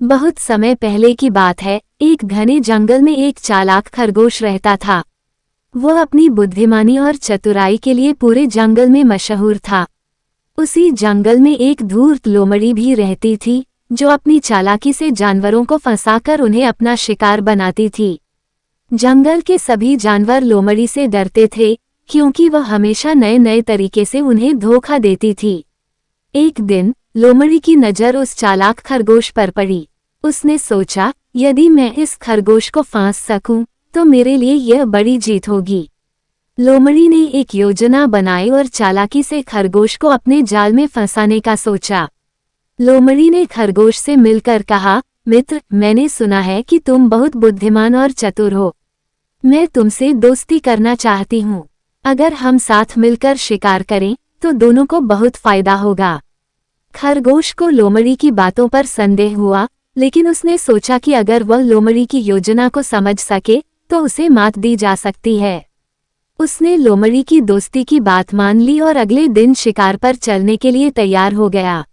बहुत समय पहले की बात है। एक घने जंगल में एक चालाक खरगोश रहता था। वह अपनी बुद्धिमानी और चतुराई के लिए पूरे जंगल में मशहूर था। उसी जंगल में एक धूर्त लोमड़ी भी रहती थी, जो अपनी चालाकी से जानवरों को फंसाकर उन्हें अपना शिकार बनाती थी। जंगल के सभी जानवर लोमड़ी से डरते थे, क्योंकि वह हमेशा नए नए तरीके से उन्हें धोखा देती थी। एक दिन लोमड़ी की नज़र उस चालाक खरगोश पर पड़ी। उसने सोचा, यदि मैं इस खरगोश को फांस सकूं, तो मेरे लिए यह बड़ी जीत होगी। लोमड़ी ने एक योजना बनाई और चालाकी से खरगोश को अपने जाल में फंसाने का सोचा। लोमड़ी ने खरगोश से मिलकर कहा, मित्र, मैंने सुना है कि तुम बहुत बुद्धिमान और चतुर हो। मैं तुमसे दोस्ती करना चाहती हूँ। अगर हम साथ मिलकर शिकार करें तो दोनों को बहुत फायदा होगा। खरगोश को लोमड़ी की बातों पर संदेह हुआ, लेकिन उसने सोचा कि अगर वह लोमड़ी की योजना को समझ सके तो उसे मात दी जा सकती है। उसने लोमड़ी की दोस्ती की बात मान ली और अगले दिन शिकार पर चलने के लिए तैयार हो गया।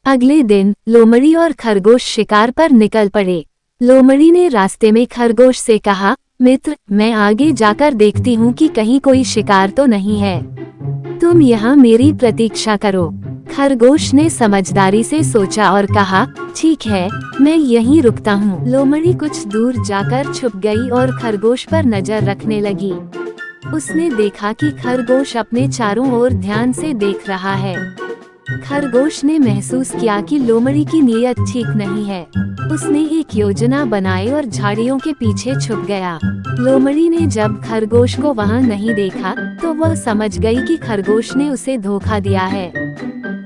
अगले दिन लोमड़ी और खरगोश शिकार पर निकल पड़े। लोमड़ी ने रास्ते में खरगोश से कहा, मित्र, मैं आगे जाकर देखती हूँ कि कहीं कोई शिकार तो नहीं है। तुम यहाँ मेरी प्रतीक्षा करो। खरगोश ने समझदारी से सोचा और कहा, ठीक है, मैं यहीं रुकता हूँ। लोमड़ी कुछ दूर जाकर छुप गई और खरगोश पर नजर रखने लगी। उसने देखा कि खरगोश अपने चारों ओर ध्यान से देख रहा है। खरगोश ने महसूस किया कि लोमड़ी की नीयत ठीक नहीं है। उसने एक योजना बनाई और झाड़ियों के पीछे छुप गया। लोमड़ी ने जब खरगोश को वहां नहीं देखा तो वह समझ गई कि खरगोश ने उसे धोखा दिया है।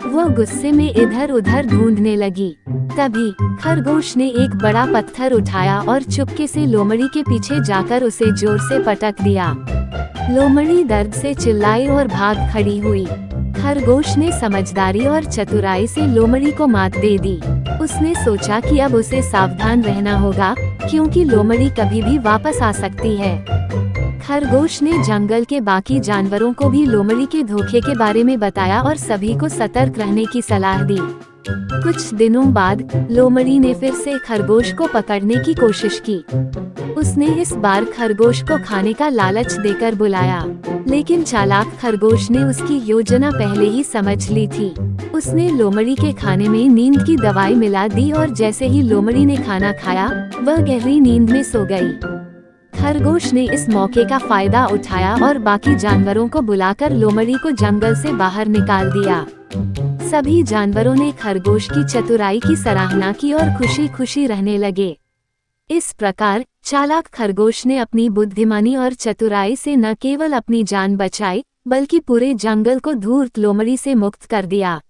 वह गुस्से में इधर उधर ढूंढने लगी। तभी खरगोश ने एक बड़ा पत्थर उठाया और चुपके से लोमड़ी के पीछे जाकर उसे जोर से पटक दिया। लोमड़ी दर्द से चिल्लाई और भाग खड़ी हुई। खरगोश ने समझदारी और चतुराई से लोमड़ी को मात दे दी। उसने सोचा कि अब उसे सावधान रहना होगा, क्योंकि लोमड़ी कभी भी वापस आ सकती है। खरगोश ने जंगल के बाकी जानवरों को भी लोमड़ी के धोखे के बारे में बताया और सभी को सतर्क रहने की सलाह दी। कुछ दिनों बाद लोमड़ी ने फिर से खरगोश को पकड़ने की कोशिश की। उसने इस बार खरगोश को खाने का लालच देकर बुलाया, लेकिन चालाक खरगोश ने उसकी योजना पहले ही समझ ली थी। उसने लोमड़ी के खाने में नींद की दवाई मिला दी और जैसे ही लोमड़ी ने खाना खाया, वह गहरी नींद में सो गई। खरगोश ने इस मौके का फायदा उठाया और बाकी जानवरों को बुलाकर लोमड़ी को जंगल से बाहर निकाल दिया। सभी जानवरों ने खरगोश की चतुराई की सराहना की और खुशी खुशी रहने लगे। इस प्रकार चालाक खरगोश ने अपनी बुद्धिमानी और चतुराई से न केवल अपनी जान बचाई, बल्कि पूरे जंगल को धूर्त लोमड़ी से मुक्त कर दिया।